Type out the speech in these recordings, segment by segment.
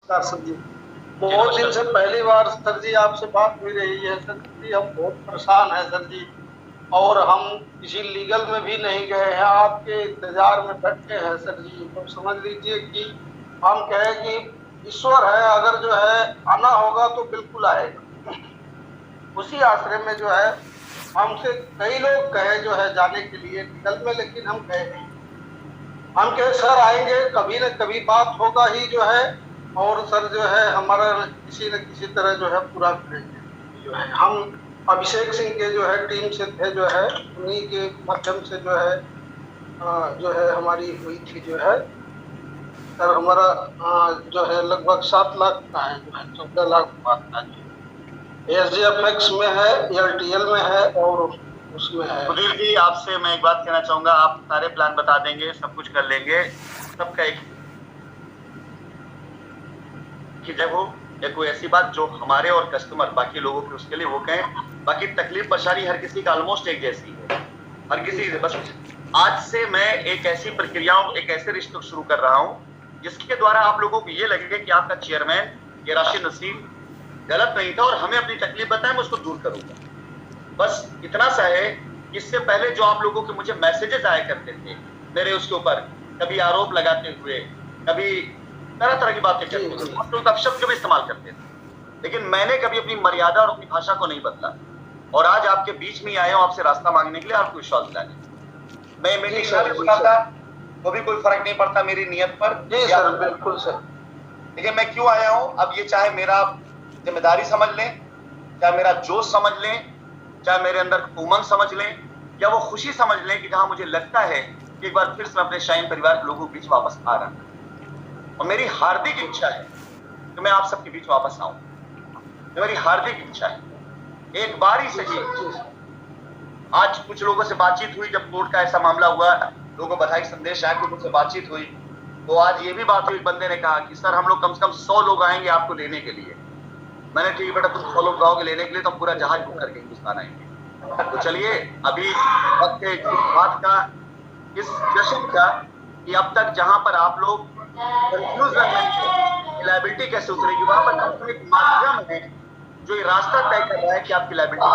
Sir जी, बहुत दिन से पहली बार सर जी आपसे बात हुई रही है सर जी। हम बहुत परेशान हैं सर जी, और हम किसी लीगल में भी नहीं गए हैं, आपके इंतजार में बैठे हैं सर जी। तो समझ लीजिए कि हम कहें कि ईश्वर है, अगर जो है आना होगा तो बिल्कुल आएगा। उसी आश्रय में जो है हमसे कई लोग कहे जो है जाने के लिए लीगल में, लेकिन हम गए नहीं। हम कहे सर आएंगे, कभी न कभी बात होगा ही जो है, और सर जो है हमारा किसी न किसी तरह जो है पूरा करेंगे। जो है हम अभिषेक सिंह के जो है टीम से थे, जो है उन्हीं के माध्यम से जो है हमारी हुई थी जो है। सर हमारा जो है लगभग 7 लाख का है, जो है 14 लाख बात का जो SGFX में है, LTL में है और उसमें है। सुधीर जी, आपसे मैं एक बात कहना चाहूंगा, आप सारे प्लान बता देंगे, सब कुछ कर लेंगे, सबका एक जब हो या कोई ऐसी बात जो हमारे और कस्टमर बाकी लोगों के उसके लिए वो कहें। बाकी तकलीफ परेशानी हर किसी का ऑलमोस्ट एक जैसी है, हर किसी से। बस आज से मैं एक ऐसी प्रक्रियाओं, एक ऐसे रिश्ते शुरू कर रहा हूं जिसके द्वारा आप लोगों को ये लगेगा कि आपका चेयरमैन ये राशिद नसीम गलत नहीं था और हमें अपनी तकलीफ बताएं, मैं उसको दूर करूंगा। बस इतना सा है। इससे पहले जो आप लोगों के मुझे मैसेजेस आया करते थे मेरे उसके ऊपर, कभी आरोप लगाते हुए, कभी तरह तरह की बातें करते थे, बहुत लोग अपशब्द भी इस्तेमाल करते थे, लेकिन मैंने कभी अपनी मर्यादा और अपनी भाषा को नहीं बदला। और आज आपके बीच में आया हूं आपसे रास्ता मांगने के लिए, आपको विश्वास दिलाने। मैं मीटिंग ना भी बुलाता तो भी कोई फर्क नहीं पड़ता मेरी नियत पर। जी सर, बिल्कुल सर। लेकिन मैं क्यों आया हूं, अब ये चाहे मेरा जिम्मेदारी समझ लें, चाहे मेरा जोश समझ लें, चाहे मेरे अंदर उमंग समझ लें, या वो खुशी समझ लें कि जहां मुझे लगता है कि एक बार फिर से मैं अपने शाइन परिवार के लोगों के बीच वापस आ रहा हूं। और मेरी हार्दिक इच्छा है कि मैं आप सबके बीच वापस आऊं। मेरी हार्दिक इच्छा है, एक बार ही सही। आज कुछ लोगों से बातचीत हुई, जब कोर्ट का ऐसा मामला हुआ, लोगों को बधाई संदेश आया, कुछ से बातचीत हुई, तो आज ये भी बात हुई, बंदे ने कहा कि सर हम लोग कम से कम 100 लोग आएंगे आपको लेने के लिए। मैंने ठीक है बेटा, तुम 100 लोग आओगे लेने के लिए तो हम पूरा जहाज बुक करके हिंदुस्तान आएंगे। तो चलिए, अभी वक्त है इस बात का, इस जश्न का, कि अब तक जहां पर आप लोग कंफ्यूज लायबिलिटी कैसे उतरेगी, वहां पर कम से कम एक माध्यम है जो ये रास्ता तय कर रहा है कि आपकी लायबिलिटी।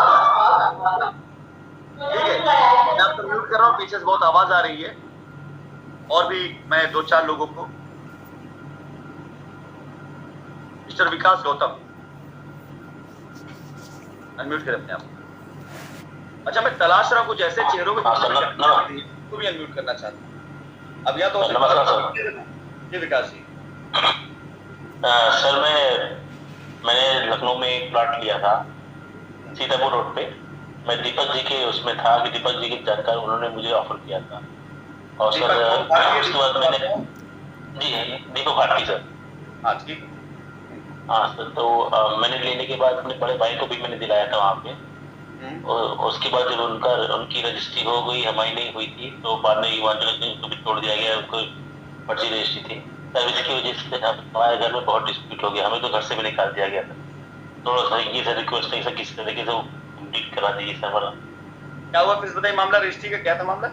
ठीक है, मैं आपको म्यूट कर रहा हूँ, पीछे से बहुत आवाज आ रही है। और भी मैं 2-4 लोगों को, मिस्टर विकास गौतम अनम्यूट कर अपने आप। अच्छा, मैं तलाश रहा हूँ कुछ ऐसे चेहरों को को भी अनम्यूट करना चाहता हूँ। अब या तो ये विकास जी। सर मैंने लखनऊ में एक प्लॉट लिया था सीतापुर रोड पे। मैं दीपक जी के उसमें था कि दीपक जी के जानकार, उन्होंने मुझे ऑफर किया था। और सर उसके बाद मैंने जी दीपक भारती सर। हाँ ठीक। हाँ सर, तो मैंने लेने के बाद अपने बड़े भाई को भी मैंने दिलाया था वहाँ पे। और उसके बाद जब उनकी रजिस्ट्री हो गई, हमारी नहीं हुई थी, तो बाद में को भी छोड़ दिया गया, उनको फर्जी रजिस्ट्री थी। तब इसकी वजह से हमारे घर में बहुत डिस्प्यूट हो गया, हमें तो घर से भी निकाल दिया गया था। थोड़ा सा ये सर रिक्वेस्ट है सर, किसी तरीके से कंप्लीट करा दीजिए सर हमारा। क्या हुआ फिर बताइए, मामला रजिस्ट्री का क्या था मामला?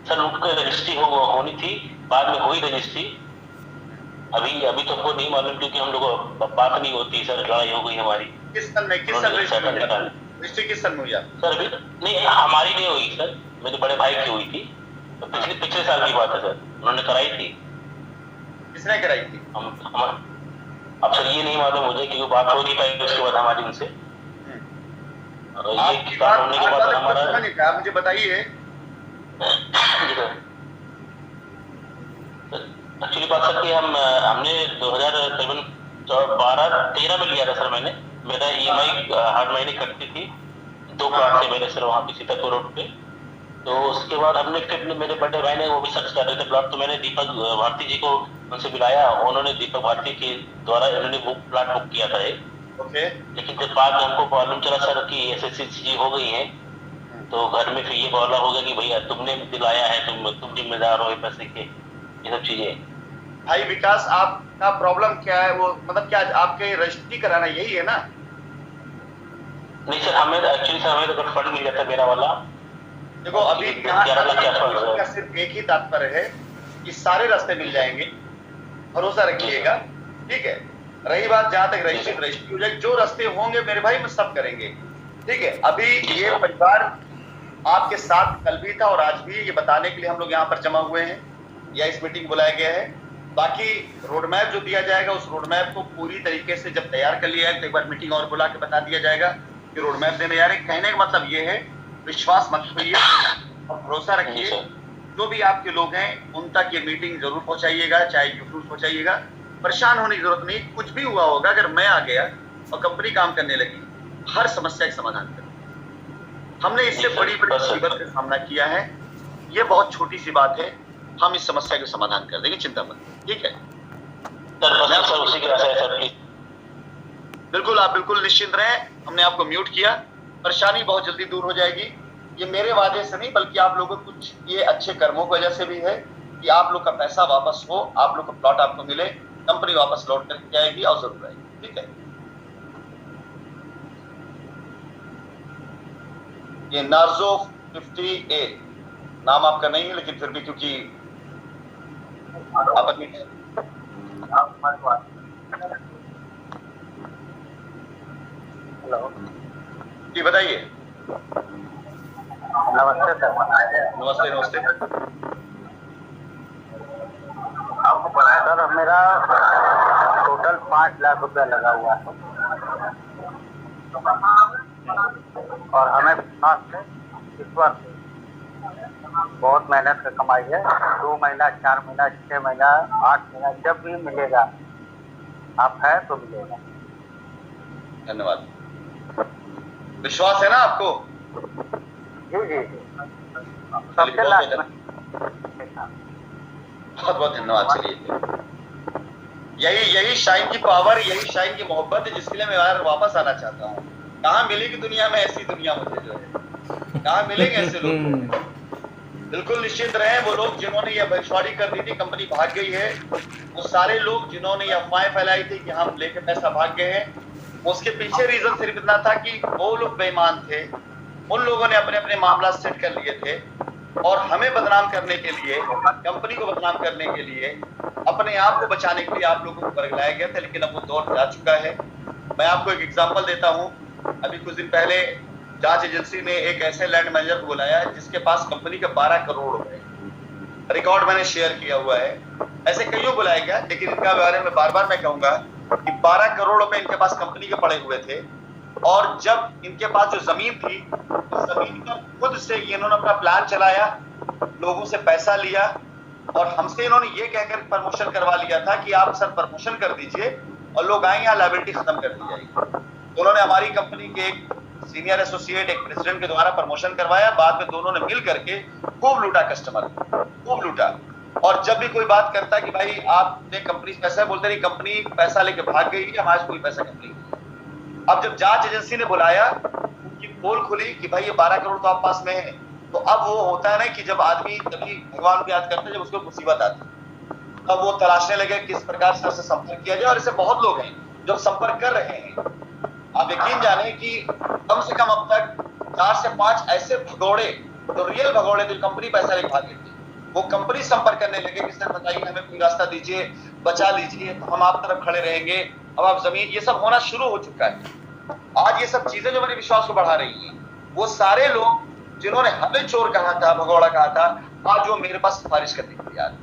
सर उनको रजिस्ट्री होनी थी, बाद में हुई रजिस्ट्री। अभी तो हमको नहीं मालूम, क्योंकि हम लोग बात नहीं होती सर, लड़ाई हो गई हमारी। किस सन में रजिस्ट्री किस सन में हुई? सर अभी नहीं, हमारी नहीं हुई सर, मेरे बड़े भाई की हुई थी। तो पिछले साल की बात है सर, उन्होंने कराई थी। किसने कराई थी? अब सर ये नहीं मालूम मुझे, क्योंकि बात हो नहीं पाई उसके बाद हमारी उनसे। ये बात होने के बाद हमारा, मुझे बताइए। एक्चुअली बात सर कि हमने 2012-13 में लिया था सर। मेरा EMI हर महीने कटती थी। 2 प्लॉट थे मेरे सर वहाँ पे सीतापुर रोड पे। तो उसके बाद हमने फिर मेरे बड़े भाई ने वो भी सर्च कर रहे थे प्लॉट, तो मैंने दीपक भारती जी को उनसे बुलाया। उन्होंने दीपक भारती के द्वारा इन्होंने वो प्लॉट बुक किया था ओके। लेकिन जब बाद में हमको मालूम चला सर कि ऐसी चीज हो गई है, तो घर में फिर ये बोला होगा कि भैया तुमने दिलाया है, तुम जिम्मेदार हो पैसे के, ये सब चीजें। भाई विकास, आपका प्रॉब्लम क्या है? वो मतलब क्या आपके रजिस्ट्री कराना यही है ना? नहीं सर, हमें एक्चुअली सर हमें तो फंड मिल जाता मेरा वाला। देखो अभी 11 लाख का सिर्फ एक ही तात्पर्य है कि सारे रास्ते मिल जाएंगे, भरोसा रखिएगा। ठीक है। रही बात जहां तक रजिस्ट्री हो जाए, जो रास्ते होंगे मेरे भाई में सब करेंगे, ठीक है। अभी ये परिवार आपके साथ कल भी था और आज भी, ये बताने के लिए हम लोग यहाँ पर जमा हुए हैं या इस मीटिंग बुलाया गया है। बाकी रोड मैप जो दिया जाएगा, उस रोड मैप को पूरी तरीके से जब तैयार कर लिया है तो एक बार मीटिंग और बुला के बता दिया जाएगा कि रोड मैप देने जा रहे हैं। कहने का मतलब ये है, विश्वास मत खोइए और भरोसा रखिए। जो भी आपके लोग हैं उन तक ये मीटिंग जरूर पहुंचाइएगा, चाहे यूट्यूब पहुंचाइएगा। परेशान होने की जरूरत नहीं, कुछ भी हुआ होगा, अगर मैं आ गया और कंपनी काम करने लगी, हर समस्या का समाधान करें। हमने इससे बड़ी बड़ी मुसीबत का सामना किया है, ये बहुत छोटी सी बात है, हम इस समस्या का समाधान कर देंगे, चिंता मत, ठीक है सर। उसी की आशा है सर, प्लीज। बिल्कुल, आप बिल्कुल निश्चिंत रहें। हमने आपको म्यूट किया, परेशानी बहुत जल्दी दूर हो जाएगी। ये मेरे वादे से नहीं, बल्कि आप लोगों को कुछ ये अच्छे कर्मों की वजह से भी है कि आप लोग का पैसा वापस हो, आप लोग का प्लॉट आपको मिले, कंपनी वापस लौट करके आएगी और जरूर आएगी, ठीक है। ये नार्जो 50A नाम आपका नहीं है, लेकिन फिर भी क्योंकि आप अपनी हेलो जी बताइए। नमस्ते सर। नमस्ते नमस्ते। आपको पता है सर, मेरा टोटल 5 लाख रुपया लगा हुआ है और हमें विश्वास है, ईश्वर से बहुत मेहनत का कमाई है। 2 महीना, 4 महीना, 6 महीना, 8 महीना, जब भी मिलेगा, आप है तो मिलेगा। धन्यवाद। विश्वास है ना आपको? जी जी जी, सबसे लास्ट में। बहुत बहुत धन्यवाद। चलिए, यही शाइन की पावर, यही शाइन की मोहब्बत है जिसके लिए मैं यार वापस आना चाहता हूँ। कहाँ मिलेगी दुनिया में ऐसी दुनिया, मुझे जो है कहाँ मिलेंगे ऐसे लोग। बिल्कुल निश्चिंत रहे, वो लोग जिन्होंने ये भविष्यवाणी कर दी थी कंपनी भाग गई है, वो सारे लोग जिन्होंने ये अफवाहें फैलाई थी कि हम लेके पैसा भाग गए हैं, उसके पीछे रीजन सिर्फ इतना था कि वो लोग बेईमान थे। उन लोगों ने अपने अपने मामला सेट कर लिए थे और हमें बदनाम करने के लिए, कंपनी को बदनाम करने के लिए, अपने आप को बचाने के लिए आप लोगों को बरगलाया गया था। लेकिन अब वो दौर जा चुका है। मैं आपको एक एग्जांपल देता हूं। अभी कुछ दिन पहले जांच एजेंसी ने एक ऐसे लैंड मैनेजर को बुलाया जिसके पास कंपनी के 12 करोड़ रुपए, रिकॉर्ड मैंने शेयर किया हुआ है। ऐसे कईयों बुलाया गया, लेकिन इनका बारे में बार बार मैं कहूंगा कि 12 करोड़ रुपए इनके पास कंपनी के पड़े हुए थे और जब इनके पास जो जमीन थी, उस जमीन पर खुद से इन्होंने अपना प्लान चलाया, लोगों से पैसा लिया और हमसे इन्होंने ये कहकर प्रमोशन करवा लिया था कि आप सर प्रमोशन कर दीजिए और लोग आएंगे, यहाँ लायबिलिटी खत्म कर दी जाएगी। उन्होंने हमारी कंपनी के एक सीनियर एसोसिएट, एक प्रेसिडेंट के द्वारा प्रमोशन करवाया। बाद में दोनों ने मिल करके खूब लूटा, कस्टमर खूब लूटा। और जब भी कोई बात करता कि भाई आपने कंपनी से पैसा, बोलते नहीं कंपनी पैसा लेके भाग गई है, हमारे कोई पैसा कंपनी। अब जब जांच एजेंसी ने बुलाया, उनकी पोल खुली कि भाई ये 12 करोड़ तो आप पास में है, तो अब वो होता है ना कि जब आदमी तभी भगवान को याद करते जब उसको मुसीबत आती, तब वो तलाशने लगे किस प्रकार से उससे संपर्क किया जाए। और ऐसे बहुत लोग हैं जो संपर्क कर रहे हैं। आप यकीन जाने कि कम से कम अब तक 4 से 5 ऐसे भगोड़े, जो रियल भगोड़े थे, कंपनी पैसा लेके भागे थे, वो कंपनी संपर्क करने लगे कि सर बताइए हमें कोई रास्ता दीजिए, बचा लीजिए, तो हम आप तरफ खड़े रहेंगे, अब आप जमीन, ये सब होना शुरू हो चुका है। आज ये सब चीजें जो मेरे विश्वास को बढ़ा रही हैं, वो सारे लोग जिन्होंने हमें चोर कहा था, भगोड़ा कहा था, आज वो मेरे पास सिफारिश करने के लिए आ रहे,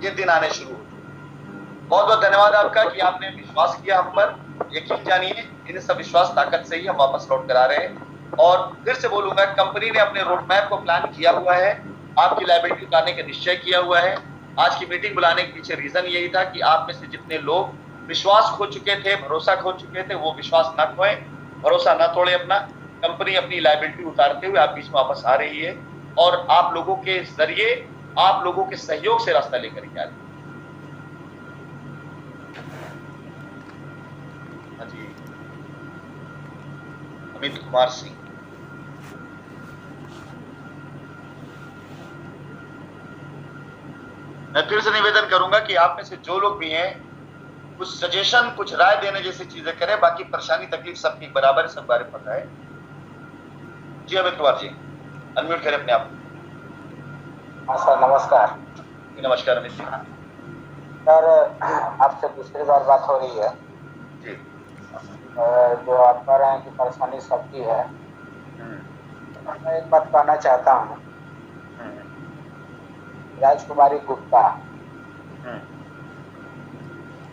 ये दिन आने शुरू हो चुके। बहुत बहुत धन्यवाद आपका कि आपने विश्वास किया हम पर। यकीन जानिए इन सब विश्वास ताकत से ही हम वापस लौट कर आ रहे हैं। और फिर से बोलूंगा, कंपनी ने अपने रोड मैप को प्लान किया हुआ है, आपकी लायबिलिटी उतारने का निश्चय किया हुआ है। आज की मीटिंग बुलाने के पीछे रीजन यही था कि आप में से जितने लोग विश्वास खो चुके थे, भरोसा खो चुके थे, वो विश्वास न खोए, भरोसा न तोड़े अपना। कंपनी अपनी लायबिलिटी उतारते हुए आप बीच में वापस आ रही है और आप लोगों के जरिए, आप लोगों के सहयोग से रास्ता लेकर के आ रही है। जी, अमित कुमार सिंह। मैं फिर से निवेदन करूंगा कि आप में से जो लोग भी हैं, कुछ सजेशन, कुछ राय देने जैसी चीजें करें। बाकी परेशानी तकलीफ सबकी बराबर है, सब बारे में पता है। जी अमित कुमार जी, अनम्यूट करें अपने आप। हाँ सर, नमस्कार। नमस्कार अमित जी। सर आपसे दूसरी बार बात हो रही है जी। जो आप कह रहे हैं कि परेशानी सबकी है। मैं एक बात कहना चाहता हूँ, राजकुमारी गुप्ता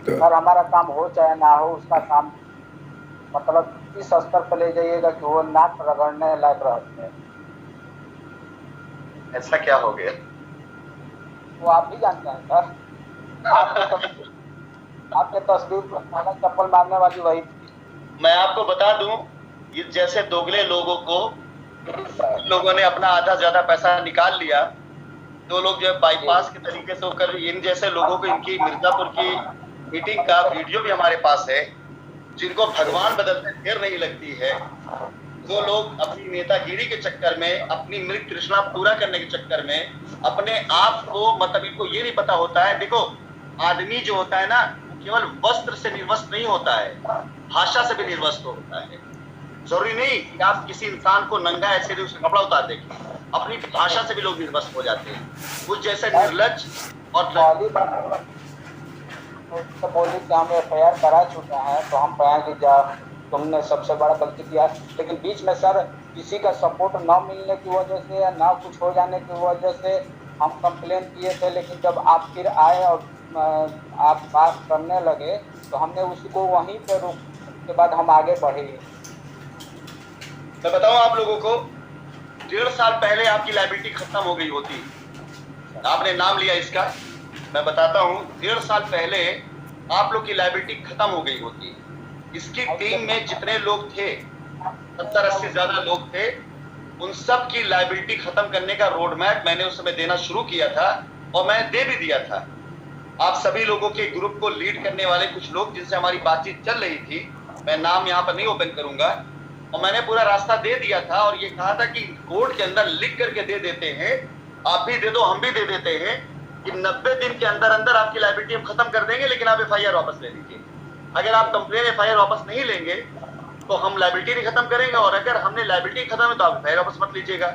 सर, हमारा काम हो चाहे ना हो, उसका काम मतलब इस स्तर पर ले जाइएगा कि वो नाक रगड़ने लायक रहते हैं। ऐसा क्या हो गया? वो आप भी जानते हैं सर, आपके तस्वीर पर पहला चप्पल मारने वाली वही थी। मैं आपको बता दूं, ये जैसे दोगले लोगों को लोगों ने अपना आधा ज्यादा पैसा निकाल लिया। दो लोग जो है बाईपास के तरीके से होकर, इन जैसे लोगों को, इनकी मिर्जापुर की मीटिंग का वीडियो भी हमारे पास है, जिनको भगवान बदलते देर नहीं लगती है। वो लोग अपनी नेतागिरी के चक्कर में, अपनी मृत तृष्णा पूरा करने के चक्कर में अपने आप को, मतलब इनको ये नहीं पता होता है। देखो, आदमी जो होता है ना, केवल वस्त्र से निर्वस्त्र नहीं होता है, भाषा से भी निर्वस्त्र होता है। जरूरी नहीं कि आप किसी इंसान को नंगा ऐसे उसका कपड़ा उतार देंगे, अपनी भाषा से भी लोग निर्वस्त्र हो जाते हैं। कुछ जैसे निर्लज और तो बोली कि हम FIR करा चुके हैं, तो हम कहेंगे जा तुमने सबसे बड़ा गलती किया। लेकिन बीच में सर किसी का सपोर्ट न मिलने की वजह से या ना कुछ हो जाने की वजह से हम कंप्लेन किए थे, लेकिन जब आप फिर आए और आप बात करने लगे तो हमने उसको वहीं पर रोक, के बाद हम आगे बढ़े। मैं बताऊं आप लोगों को, 1.5 साल पहले आपकी लायबिलिटी खत्म हो गई होती। आपने नाम लिया इसका, मैं बताता हूं, 1.5 साल पहले आप लोग की लायबिलिटी खत्म हो गई होती। इसकी टीम में जितने लोग थे, 70-80 ज्यादा लोग थे, उन सब की लायबिलिटी खत्म करने का रोड मैप मैंने उस समय देना शुरू किया था और मैं दे भी दिया था। आप सभी लोगों के ग्रुप को लीड करने वाले कुछ लोग जिनसे हमारी बातचीत चल रही थी, मैं नाम यहाँ पर नहीं ओपन करूंगा, और मैंने पूरा रास्ता दे दिया था और ये कहा था कि कोर्ट के अंदर लिख करके दे देते हैं, आप भी दे दो, हम भी दे देते हैं कि 90 दिन के अंदर अंदर आपकी लायबिलिटी हम खत्म कर देंगे, लेकिन आप FIR वापस ले लीजिए। अगर आप कंप्लेन FIR वापस नहीं लेंगे तो हम लायबिलिटी नहीं खत्म करेंगे, और अगर हमने लायबिलिटी खत्म है तो आप FIR वापस मत लीजिएगा।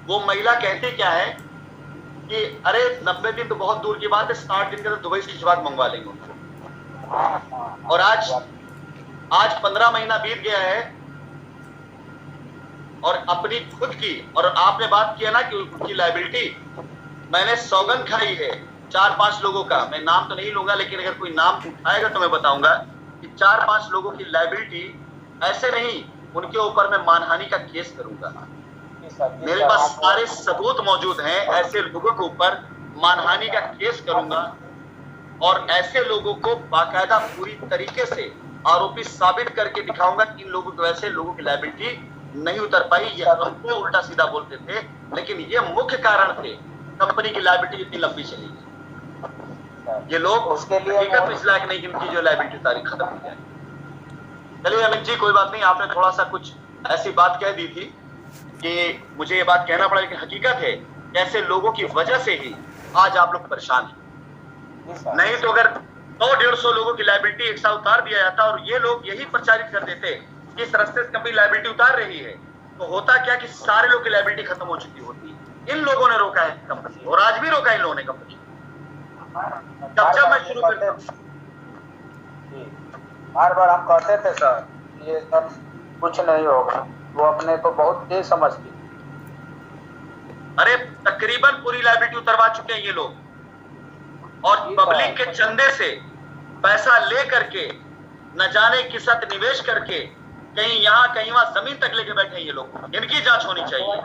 वो महिला कहती क्या है कि अरे 90 दिन तो बहुत दूर की बात है, 60 दिन के अंदर दुबई से खिंचवाक मंगवा लेंगे। और आज 15 महीना बीत गया है और अपनी खुद की, और आपने बात किया ना कि उनकी लायबिलिटी, मैंने सौगंध खाई है 4-5 लोगों का, मैं नाम तो नहीं लूंगा, लेकिन अगर कोई नाम उठाएगा तो मैं बताऊंगा कि 4-5 लोगों की लायबिलिटी ऐसे नहीं, उनके ऊपर मैं मानहानि का केस करूंगा। मेरे पास सारे सबूत मौजूद हैं, ऐसे लोगों के ऊपर मानहानि का केस करूंगा और ऐसे लोगों को बाकायदा पूरी तरीके से आरोपी साबित करके दिखाऊंगा कि इन लोगों की वजह से लोगों की लायबिलिटी नहीं उतर पाई। ये हमको उल्टा सीधा बोलते थे, लेकिन ये मुख्य कारण थे कंपनी की लायबिलिटी इतनी लंबी चली। ये लोग उसके लिए इस लायक नहीं कि इनकी जो लायबिलिटी तारीख खत्म हो जाए। चलिए अमित जी, कोई बात नहीं, आपने थोड़ा सा कुछ ऐसी बात कह दी थी कि मुझे ये बात कहना पड़ा, लेकिन हकीकत है कैसे लोगों की वजह से ही आज आप लोग परेशान हैं। नहीं तो अगर 100-150 लोगों की लायबिलिटी एक साथ उतार दिया जाता और ये लोग यही प्रचारित कर देते कि इस रास्ते से कंपनी लायबिलिटी उतार रही है, तो होता क्या कि सारे लोग की लायबिलिटी खत्म हो चुकी होती। इन लोगों ने रोका है कंपनी, और आज भी रोका इन लोगों ने कंपनी। जब मैं शुरू करता बार बार हम कहते थे सर ये सब कुछ नहीं होगा, वो अपने को बहुत तेज समझती। अरे तकरीबन पूरी लायबिलिटी उतरवा चुके हैं ये लोग, और पब्लिक के चंदे से पैसा ले करके न जाने किस साथ निवेश करके कहीं यहाँ कहीं वहां जमीन तक लेके बैठे हैं ये लोग। इनकी जांच होनी चाहिए।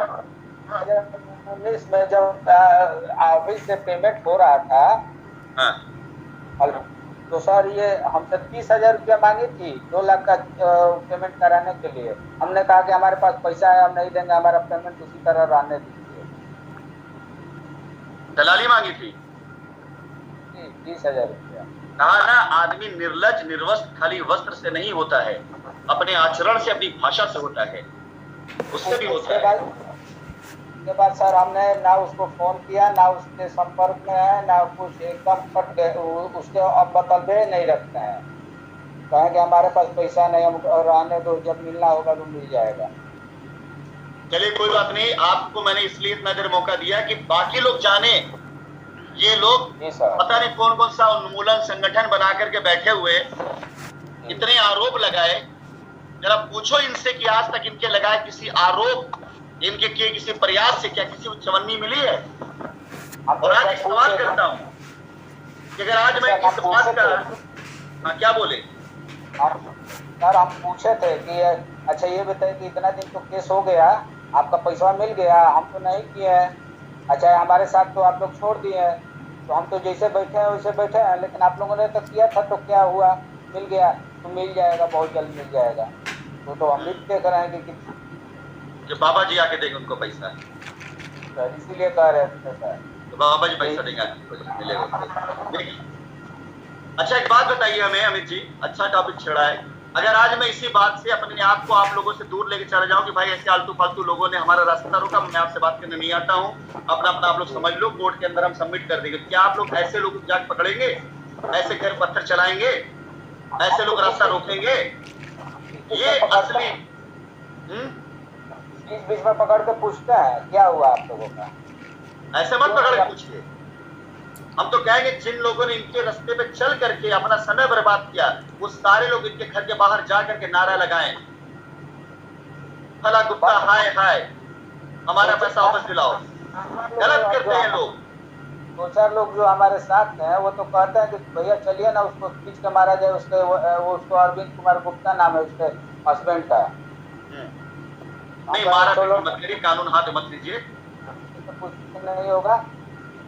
2019 में जब ऑफिस से पेमेंट हो रहा था, हाँ, तो सर ये हमसे 30,000 रुपया मांगी थी 2 लाख का पेमेंट कराने के लिए। हमने कहा कि हमारे पास पैसा है, हम नहीं देंगे, हमारा पेमेंट उसी तरह रहने दीजिए। दलाली मांगी थी 30,000 रुपया। कहा ना, आदमी निर्लज निर्वस्त्र खाली वस्त्र से नहीं होता है, अपने आचरण से, अपनी भाषा से होता है, उससे भी होता है। उसके बाद सर हमने ना उसको फोन किया, ना उसके संपर्क में है, ना कुछ, एकदम कट गए उसके। अब बतलबे नहीं रखते हैं, कहेंगे हमारे पास पैसा नहीं, हम रहने दो, जब मिलना होगा तो मिल जाएगा। चलिए कोई बात नहीं, आपको मैंने इसलिए इतना देर मौका दिया कि बाकी लोग जाने ये लोग जी सर। पता नहीं कौन कौन सा उन्मूलन संगठन बना करके बैठे हुए, इतने आरोप लगाए। जरा पूछो इनसे कि आज तक इनके लगाए किसी आरोप, इनके किए किसी प्रयास से क्या किसी को चवन्नी मिली है? और आज एक सवाल करता हूँ कि अगर आज मैं इस बात का, हाँ क्या बोले सर, हम पूछे थे कि अच्छा ये बताइए कि इतना दिन तो केस हो गया, आपका पैसा मिल गया, हम तो नहीं किए हैं। अच्छा हमारे साथ तो आप लोग छोड़ दिए हैं, तो हम तो जैसे बैठे हैं वैसे बैठे हैं, लेकिन आप लोगों ने तो किया था, तो क्या हुआ? मिल गया तो मिल जाएगा, बहुत जल्द मिल जाएगा। तो हम भी देख रहे हैं कि बाबा जी आके देंगे उनको पैसा, सर इसीलिए कह रहे थे सर। तो बाबा जी पैसा देंगे, मिलेगा। देखिए, अच्छा एक बात बताइए हमें अमित जी, अच्छा टॉपिक छेड़ा है। अगर आज मैं इसी बात से अपने आप को आप लोगों से दूर लेके चला जाऊं कि भाई ऐसे आलतू फालतू लोगों ने हमारा रास्ता रोका, मैं आपसे बात करने नहीं आता हूं, अपना अपना आप लोग समझ लो, कोर्ट के अंदर हम सबमिट कर देंगे, क्या आप लोग ऐसे लोगों को जाके पकड़ेंगे? ऐसे घर पत्थर चलाएंगे? ऐसे लोग रास्ता रोकेंगे? ये असली बीच में पकड़ के पूछते हैं क्या हुआ आप लोगों का? ऐसे मत पकड़ के पूछिए। हम तो कहेंगे जिन लोगों ने इनके रास्ते पे चल करके अपना समय बर्बाद किया, वो सारे लोग इनके घर के बाहर जा करके नारा लगाएं, फला गुप्ता हाय हाय, हमारा पैसा वापस दिलाओ। गलत करते हैं लोग। दो चार लोग जो हमारे साथ हैं वो तो कहते हैं कि भैया चलिए ना, उसको खींच के मारा जाए। उसके उसको अरविंद कुमार गुप्ता नाम है उसके हस्बैंड का। नहीं मारा तो मत करिए, कानून हाथ मत लीजिए, तो कुछ नहीं होगा,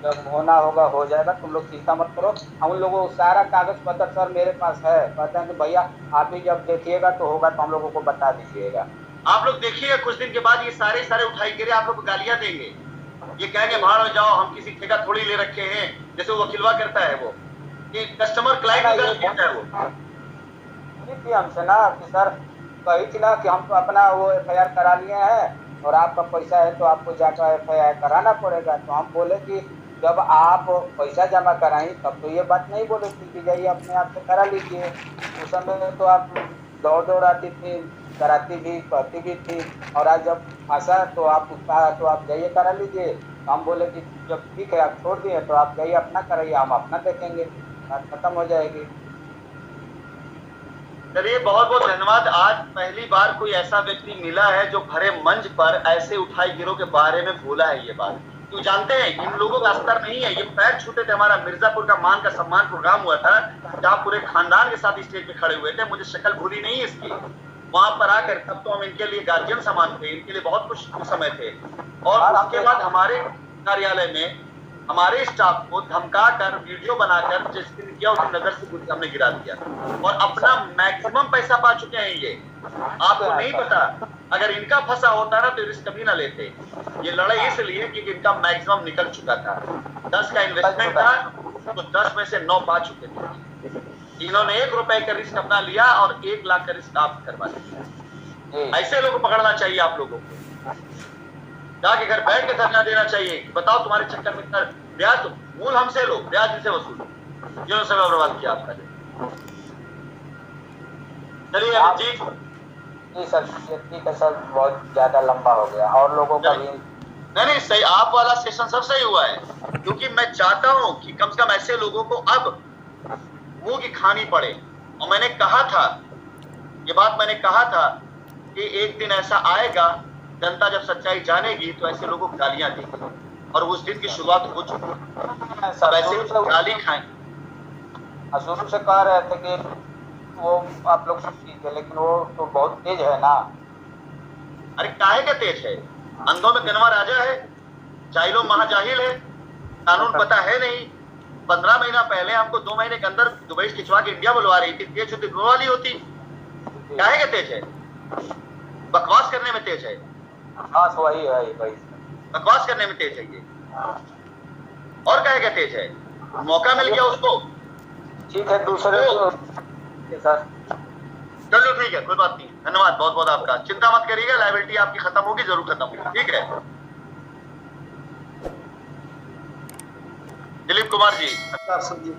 जब होना होगा हो जाएगा, तुम लोग चिंता मत करो। हम लोगों को सारा कागज पत्र सर मेरे पास है, कहते हैं कि भैया आप ही जब देखिएगा तो होगा तो हम लोगों को बता दीजिएगा। आप लोग देखिएगा कुछ दिन के बाद ये सारे उठाई गिरे आप लोग गालियां देंगे, ये कहेंगे बाहर हो जाओ, हम किसी ठेका थोड़ी ले रखे हैं, जैसे वो वकीलवा करता है वो कि कस्टमर क्लाइंट करता है वो। थी हमसे ना कि सर कही थी ना कि हम तो अपना वो FIR करा लिए हैं और आपका पैसा है तो आपको जाकर FIR कराना पड़ेगा। तो हम बोले कि जब आप पैसा जमा कराएं तब तो ये बात नहीं बोले थी कि जाइए अपने आप से करा लीजिए। उस समय तो आप दौड़ आती थी, कराती भी, कहती भी थी, और आज जब फंसा तो आप जाइए करा लीजिए। हम बोले कि जब ठीक है आप छोड़ दिए तो आप जाइए अपना कराइए, हम अपना देखेंगे, बात खत्म हो जाएगी। चलिए बहुत बहुत धन्यवाद। आज पहली बार कोई ऐसा व्यक्ति मिला है जो भरे मंच पर ऐसे उठाई गिरों के बारे में बोला है ये बात। क्यों जानते हैं इन लोगों का स्तर नहीं है, ये पैर छूते थे। हमारा मिर्जापुर का मान का सम्मान प्रोग्राम हुआ था जहाँ पूरे खानदान के साथ स्टेज पे खड़े हुए थे, मुझे शक्ल भूली नहीं है इसकी। वहां पर आकर तब तो हम इनके लिए गार्जियन समान थे, इनके लिए बहुत कुछ समय थे। और उसके बाद हमारे कार्यालय में हमारे स्टाफ को धमका कर वीडियो बनाकर जिस दिन किया उस नजर से हमने गिरा दिया और अपना मैक्सिमम पैसा पा चुके हैं ये। आपको नहीं पता, अगर इनका फंसा होता ना तो रिस्क कभी ना लेते। ये लड़ाई इसलिए क्योंकि इनका मैक्सिमम निकल चुका था। 10 का इन्वेस्टमेंट था तो 10 में से 9 पा चुके थे। इन्होंने 1 रुपए का रिस्क अपना लिया और 1 लाख का रिस्क आप करवा दिया। ऐसे लोगों को पकड़ना चाहिए आप लोगों को, जाके घर बैठ के धरना देना चाहिए। बताओ तुम्हारे चक्कर में इतना ब्याज तो मूल हमसे लो, ब्याज इनसे वसूलो, जिन्होंने समय बर्बाद किया आपका। चलिए जी सर, ठीक है सर, बहुत ज्यादा लंबा हो गया और लोगों का भी नहीं सही। आप वाला सेशन सब सही हुआ है क्योंकि मैं चाहता हूं कि कम से कम ऐसे लोगों को अब मुंह की खानी पड़े। और मैंने कहा था, ये बात मैंने कहा था कि एक दिन ऐसा आएगा जनता जब सच्चाई जानेगी तो ऐसे लोगों को गालियां देगी और उस दिन की शुरुआत हो चुकी है। सब ऐसे गाली खाएं। शुरू से कह रहे थे कि वो आप लोग ठीक है, लेकिन वो तो बहुत तेज है ना। अरे काहे का तेज है? अंधों में गनवा राजा है, जाहिलों महाजाहिल है, कानून पता है नहीं। 15 महीना पहले हमको 2 महीने के अंदर दुबई से खिंचवा के इंडिया बुलवा रही थी। तेज होती वाली होती, काहे का तेज है? बकवास करने में तेज है। हाँ वही है, वही बकवास करने में तेज है ये। और काहे का तेज है? मौका मिल गया उसको। ठीक है, दूसरे सर चलो ठीक है, कोई बात नहीं। धन्यवाद बहुत बहुत आपका। चिंता मत करिएगा, लायबिलिटी आपकी खत्म होगी, जरूर खत्म होगी। ठीक है दिलीप कुमार जी। सर जी